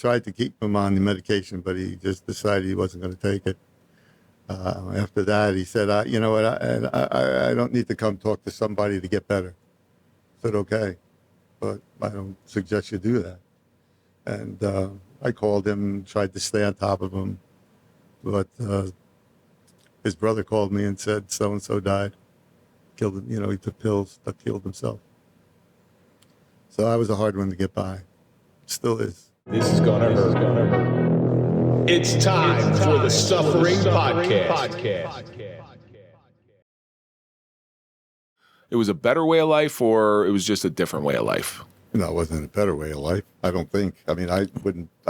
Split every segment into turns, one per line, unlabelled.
tried to keep him on the medication, but he just decided he wasn't going to take it. After that, he said, you know what, I don't need to come talk to somebody to get better. I said, okay, but I don't suggest you do that. And I called him, tried to stay on top of him, but his brother called me and said, so-and-so died. Killed him, you know, he took pills, but killed himself. So I was a hard one to get by. Still is.
This is gonna hurt. It's time for the Suffering Podcast.
It was a better way of life, or it was just a different way of life?
No, it wasn't a better way of life. I don't think. I mean, I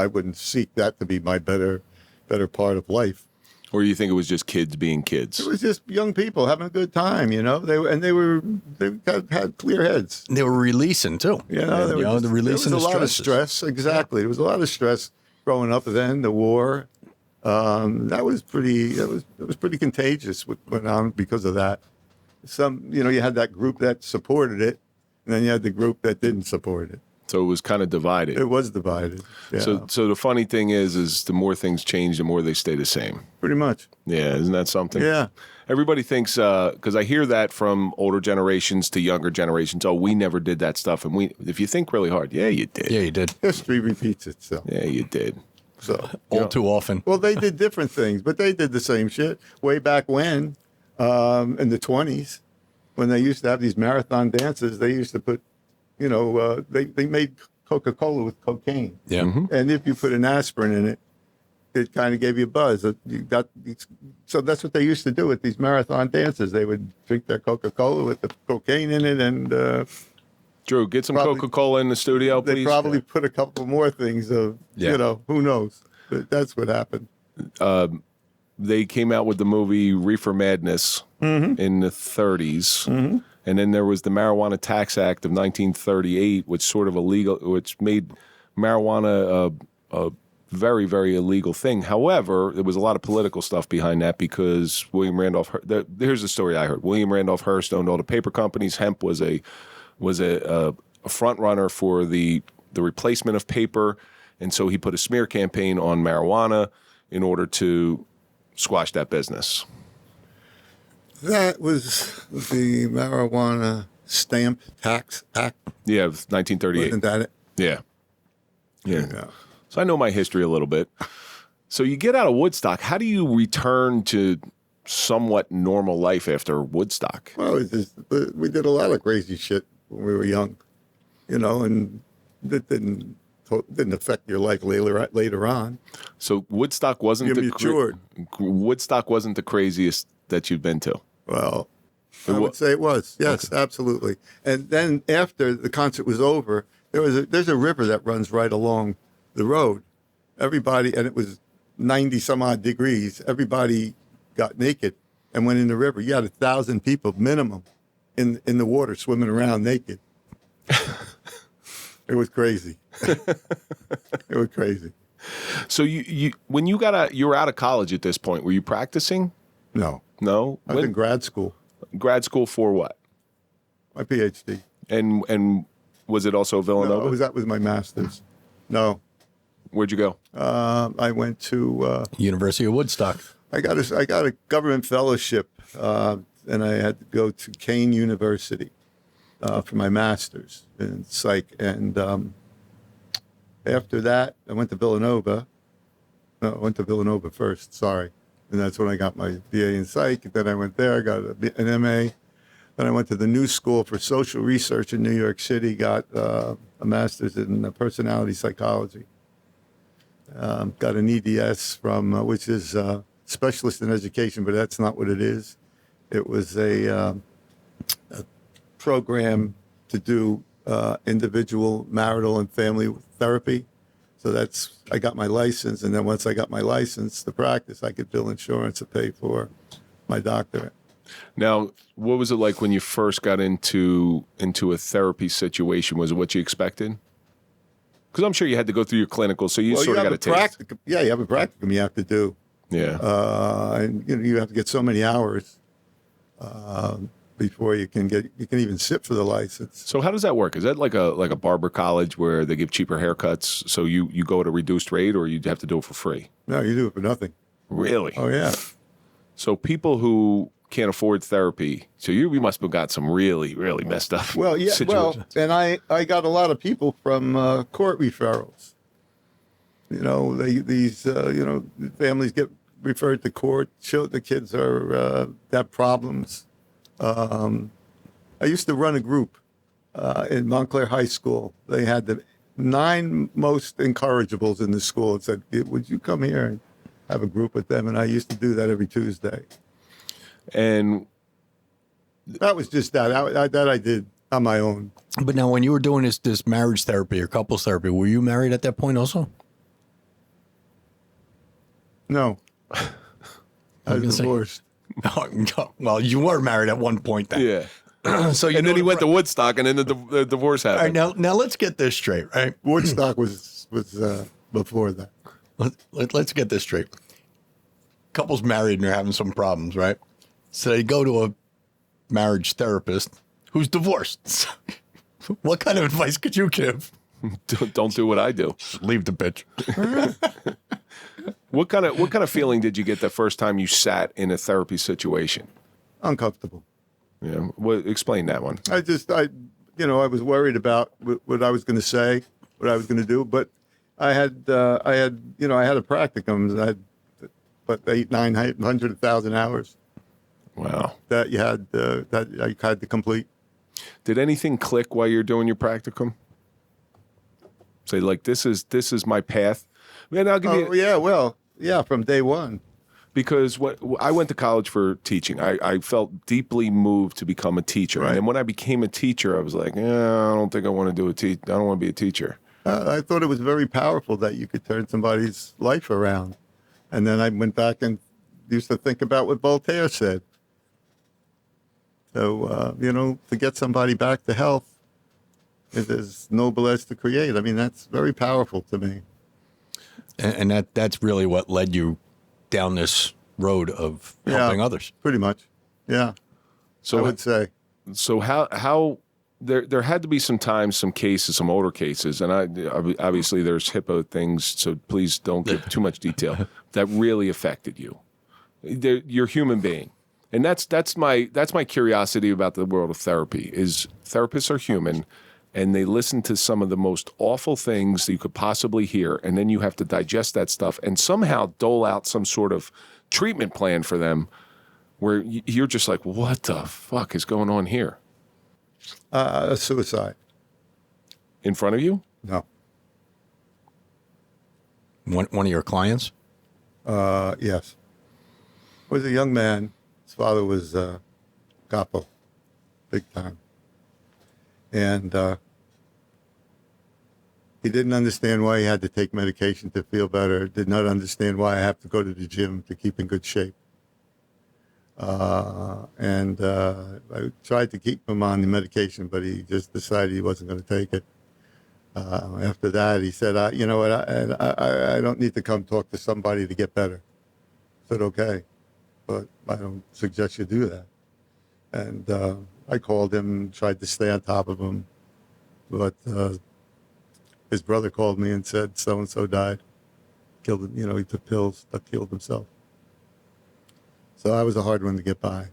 wouldn't seek that to be my better part of life.
Or you think it was just kids being kids?
It was just young people having a good time, you know. They had clear heads.
They were releasing too.
You know,
the releasing.
There was a lot of stress. Exactly, there was a lot of stress growing up. Then the war, that was pretty contagious. What went on because of that. You had that group that supported it, and then you had the group that didn't support it.
So it was kind of divided.
It was divided. Yeah.
So the funny thing is the more things change, the more they stay the same.
Pretty much.
Yeah, isn't that something?
Yeah.
Everybody thinks, because I hear that from older generations to younger generations, oh, we never did that stuff. And if you think really hard, yeah, you did.
Yeah, you did.
History repeats itself.
Yeah, you did.
So
too often.
Well, they did different things, but they did the same shit way back when, in the 1920s, when they used to have these marathon dances. They used to put, they made Coca-Cola with cocaine.
Yeah.
Mm-hmm.
And if you put an aspirin in it, it kind of gave you a buzz. So that's what they used to do with these marathon dances. They would drink their Coca-Cola with the cocaine in it, and
Drew, get some Coca-Cola in the studio, please.
They probably put a couple more things of, who knows? But that's what happened.
They came out with the movie Reefer Madness in the 1930s. Mm-hmm. And then there was the Marijuana Tax Act of 1938, which made marijuana a very, very illegal thing. However, there was a lot of political stuff behind that because William Randolph. Here's the story I heard: William Randolph Hearst owned all the paper companies. Hemp was a front runner for the replacement of paper, and so he put a smear campaign on marijuana in order to squash that business.
That was the Marijuana Stamp Tax Act.
Yeah, 1938.
Wasn't that it?
Yeah. So I know my history a little bit. So you get out of Woodstock. How do you return to somewhat normal life after Woodstock?
Well, we did a lot of crazy shit when we were young, and that didn't affect your life later on.
So Woodstock wasn't Woodstock wasn't the craziest that you've been to.
Well, I would say it was. Yes, absolutely. And then after the concert was over, there's a river that runs right along the road. Everybody, and it was 90 some odd degrees. Everybody got naked and went in the river. You had 1,000 people minimum in the water swimming around naked. It was crazy. It was crazy.
So you when you were out of college at this point, were you practicing?
No. I was in grad school.
Grad school for what?
My PhD.
And was it also Villanova?
No, that was my master's. No.
Where'd you go?
I went to
University of Woodstock.
I got a government fellowship, and I had to go to Kane University for my master's in psych. And after that, I went to Villanova. No, I went to Villanova first. Sorry. And that's when I got my BA in psych. Then I went there, got an MA. Then I went to the New School for Social Research in New York City, got a master's in personality psychology. Got an EDS from, which is specialist in education, but that's not what it is. It was a program to do individual, marital, and family therapy. So I got my license, and then once I got my license to practice, I could bill insurance to pay for my doctorate.
Now, what was it like when you first got into a therapy situation? Was it what you expected? Because I'm sure you had to go through your clinical, so you sort of got a taste.
Yeah, you have a practicum you have to do.
Yeah.
And you have to get so many hours. before you can even sit for the license.
So how does that work? Is that like a barber college where they give cheaper haircuts? So you go at a reduced rate, or you have to do it for free?
No, you do it for nothing.
Really?
Oh yeah.
So people who can't afford therapy, so you must have got some really, really messed up
Well, yeah.
situations.
Well, and I got a lot of people from court referrals. You know, families get referred to court. The kids have problems. I used to run a group in Montclair High School. They had the 9 most incorrigibles in the school and said, would you come here and have a group with them? And I used to do that every Tuesday.
And
That was just that I did on my own.
But now, when you were doing this marriage therapy or couples therapy, were you married at that point also?
No. I was divorced.
Well, you were married at one point then.
yeah.
So
And then he went to Woodstock, and then the divorce
All right,
happened.
now let's get this straight, right?
Woodstock was before that.
Let's get this straight. Couple's married and they're having some problems, right? So they go to a marriage therapist who's divorced. What kind of advice could you give?
Don't do what I do.
Leave the bitch.
What kind of feeling did you get the first time you sat in a therapy situation?
Uncomfortable.
Yeah. Explain that one.
I was worried about what I was going to say, what I was going to do, but I had a practicum. I had, 900,000 hours
Wow.
that I had to complete.
Did anything click while you're doing your practicum? Say, like, this is my path. Man, I'll give you.
From day one.
Because I went to college for teaching. I felt deeply moved to become a teacher.
Right.
And then when I became a teacher, I was like, I don't think I want to I don't want to be a teacher.
I thought it was very powerful that you could turn somebody's life around. And then I went back and used to think about what Voltaire said. So, to get somebody back to health is as noble as to create. I mean, that's very powerful to me.
And that's really what led you down this road of helping others.
Pretty much. Yeah.
So
I would say.
So how there had to be some cases, some older cases, and obviously there's HIPAA things, so please don't give too much detail, that really affected you. You're a human being. And that's my curiosity about the world of therapy is therapists are human, and they listen to some of the most awful things that you could possibly hear, and then you have to digest that stuff and somehow dole out some sort of treatment plan for them where you're just like, what the fuck is going on here?
A suicide.
In front of you?
No.
One of your clients?
Yes. Was a young man. His father was capo, big time. And he didn't understand why he had to take medication to feel better. Did not understand why I have to go to the gym to keep in good shape. And I tried to keep him on the medication, but he just decided he wasn't going to take it. After that, he said, I don't need to come talk to somebody to get better. I said, okay, but I don't suggest you do that. And I called him, tried to stay on top of him, but his brother called me and said so-and-so died. Killed him, he took pills, killed himself. So I was a hard one to get by.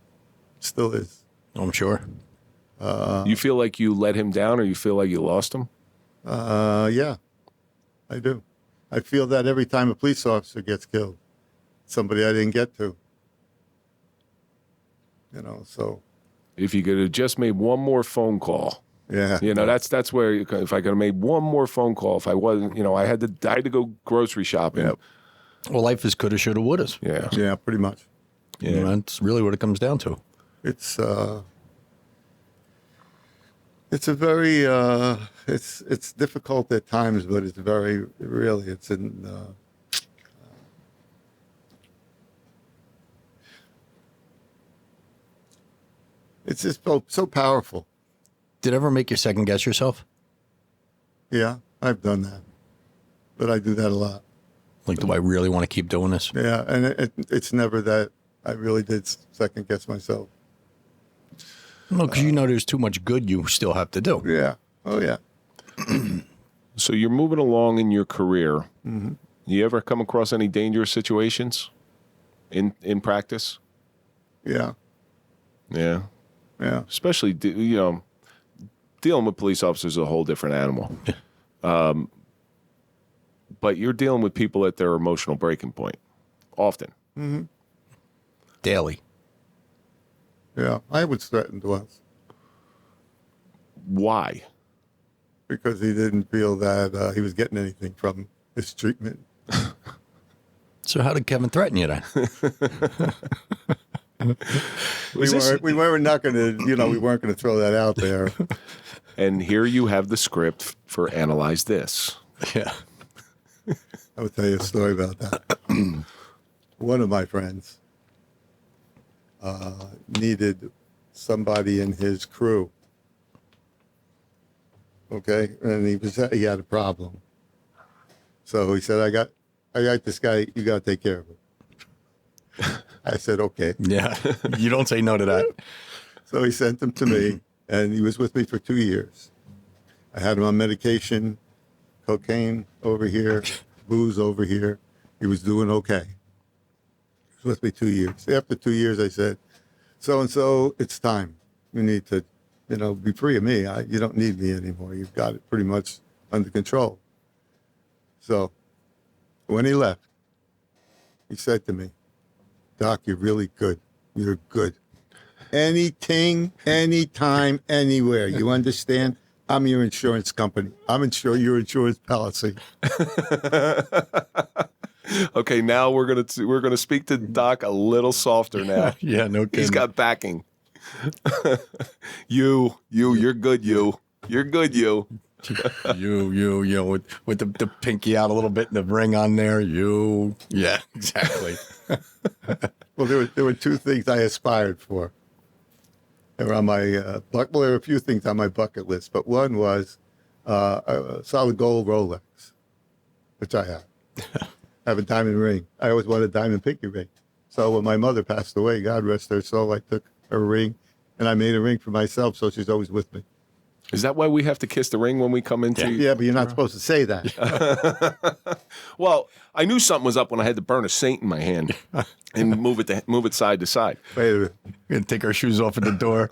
Still is.
I'm sure.
You feel like you let him down, or you feel like you lost him?
Yeah, I do. I feel that every time a police officer gets killed, somebody I didn't get to. So.
If you could have just made one more phone call.
Yeah.
That's where if I could have made one more phone call, if I wasn't, I had to go grocery shopping.
Yep.
Well, life is coulda, shoulda, wouldas.
Yeah.
Yeah, pretty much.
Yeah.
That's really what it comes down to.
It's a very it's difficult at times, but it's very really it's in it's just so powerful.
Did it ever make you second guess yourself?
Yeah, I've done that, but I do that a lot.
Like, do I really want to keep doing this?
Yeah, and it's never that I really did second guess myself.
No, because you know there's too much good you still have to do.
Yeah. Oh, yeah.
So you're moving along in your career. Mm-hmm. You ever come across any dangerous situations in practice?
Yeah.
Yeah.
Yeah.
Especially, dealing with police officers is a whole different animal. But you're dealing with people at their emotional breaking point often.
Mm-hmm.
Daily.
Yeah. I was threatened once
Why?
because he didn't feel that he was getting anything from his treatment.
So how did Kevin threaten you then?
We weren't not going to, we weren't going to throw that out there.
And here you have the script for Analyze This.
Yeah.
I will tell you a story about that. One of my friends needed somebody in his crew. Okay, and he had a problem. So he said, "I got this guy. You got to take care of him." I said, "Okay."
Yeah. You don't say no to that.
So he sent him to me, and he was with me for 2 years. I had him on medication, cocaine over here, booze over here. He was doing okay. He was with me 2 years. After 2 years, I said, "So-and-so, it's time. You need to, be free of me. You don't need me anymore. You've got it pretty much under control." So when he left, he said to me, "Doc, you're really good. You're good. Anything, anytime, anywhere. You understand? I'm your insurance company. I'm your insurance policy."
Okay, now we're gonna speak to Doc a little softer now.
Yeah, no kidding.
He's got backing. You're good. You're good.
You, with the pinky out a little bit and the ring on there. Yeah, exactly.
Well, there were two things I aspired for. They were on my there were a few things on my bucket list, but one was a solid gold Rolex, which I have. I have a diamond ring. I always wanted a diamond pinky ring. So when my mother passed away, God rest her soul, I took her ring and I made a ring for myself, so she's always with me.
Is that why we have to kiss the ring when we come into?
Yeah, but you're not supposed to say that.
Well, I knew something was up when I had to burn a saint in my hand and move it side to side.
Wait a minute.
We're going to take our shoes off at the door.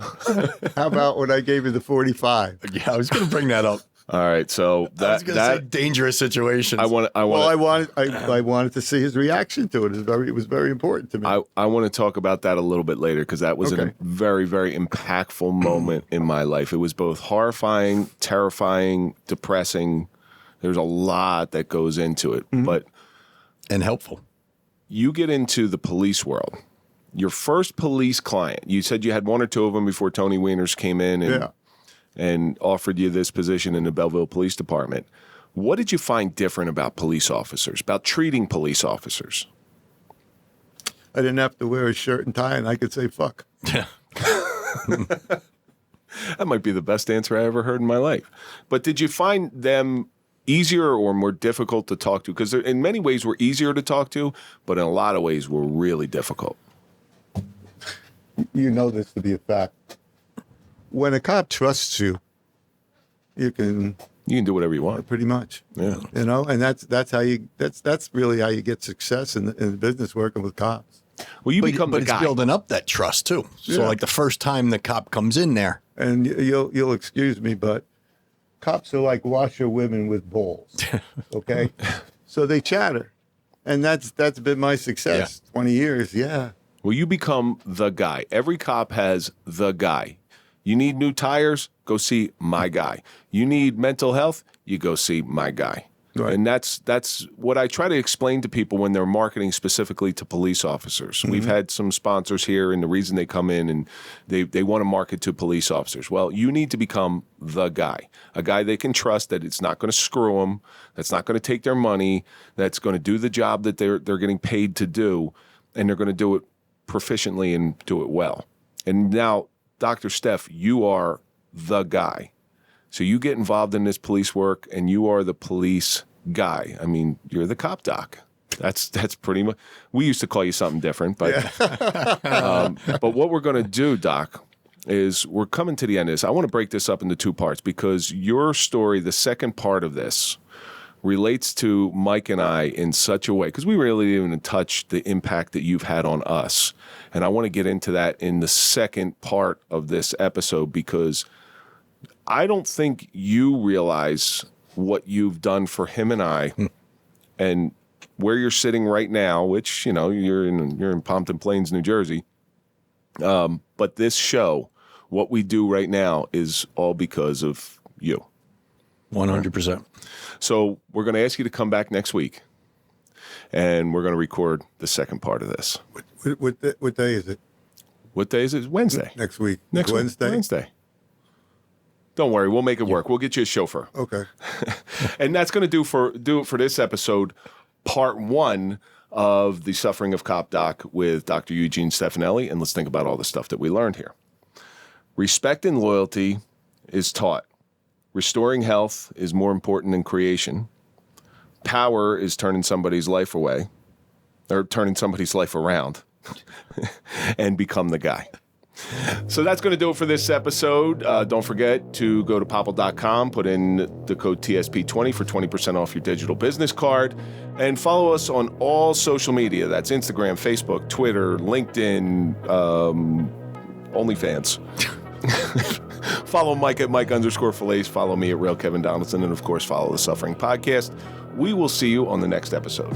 How about when I gave you the 45?
Yeah, I was going to bring that up.
All right, so
I was going to say dangerous situations.
I wanted
to see his reaction to it. It was very important to me.
I want to talk about that a little bit later because that was a very, very impactful moment in my life. It was both horrifying, terrifying, depressing. There's a lot that goes into it,
and helpful.
You get into the police world. Your first police client, you said you had one or two of them before Tony Wieners came in and offered you this position in the Belleville Police Department. What did you find different about police officers, about treating police officers?
I didn't have to wear a shirt and tie, and I could say fuck.
Yeah.
That might be the best answer I ever heard in my life. But did you find them easier or more difficult to talk to? Because in many ways we're easier to talk to, but in a lot of ways we're really difficult.
You know this to be a fact. When a cop trusts you, you can
do whatever you want.
Pretty much.
Yeah.
And that's really how you get success in the business working with cops.
Well, but
it's building up that trust too. So like the first time the cop comes in there.
And you'll excuse me, but cops are like washerwomen with balls. Okay? So they chatter. And that's been my success. 20 years, yeah.
Well, you become the guy. Every cop has the guy. You need new tires? Go see my guy. You need mental health? You go see my guy.
Right.
And that's what I try to explain to people when they're marketing specifically to police officers. Mm-hmm. We've had some sponsors here, and the reason they come in and they want to market to police officers. Well, you need to become the guy, a guy they can trust that it's not going to screw them, that's not going to take their money, that's going to do the job that they're getting paid to do, and they're going to do it proficiently and do it well. And now, Dr. Steph, you are the guy. So you get involved in this police work, and you are the police guy. I mean, you're the cop doc. That's pretty much. We used to call you something different, but but what we're going to do, Doc, is we're coming to the end of this. I want to break this up into two parts because your story, the second part of this, relates to Mike and I in such a way, because we really didn't even touch the impact that you've had on us. And I want to get into that in the second part of this episode, because I don't think you realize what you've done for him and I and where you're sitting right now, which, you're in Pompton Plains, New Jersey. But this show, what we do right now, is all because of you.
100%.
So we're going to ask you to come back next week, and we're going to record the second part of this.
What day is it?
What day is it? Wednesday.
Next week.
Next
Wednesday?
Wednesday. Don't worry, we'll make it work. We'll get you a chauffeur.
Okay.
And that's going to do it for this episode, part 1 of the Suffering of Cop Doc with Dr. Eugene Stefanelli. And let's think about all the stuff that we learned here. Respect and loyalty is taught. Restoring health is more important than creation. Power is turning somebody's life away, or turning somebody's life around, and become the guy. So that's going to do it for this episode. Don't forget to go to popple.com, put in the code TSP20 for 20% off your digital business card, and follow us on all social media. That's Instagram, Facebook, Twitter, LinkedIn, OnlyFans. Follow Mike at Mike_Failace. Follow me at Real Kevin Donaldson. And, of course, follow the Suffering Podcast. We will see you on the next episode.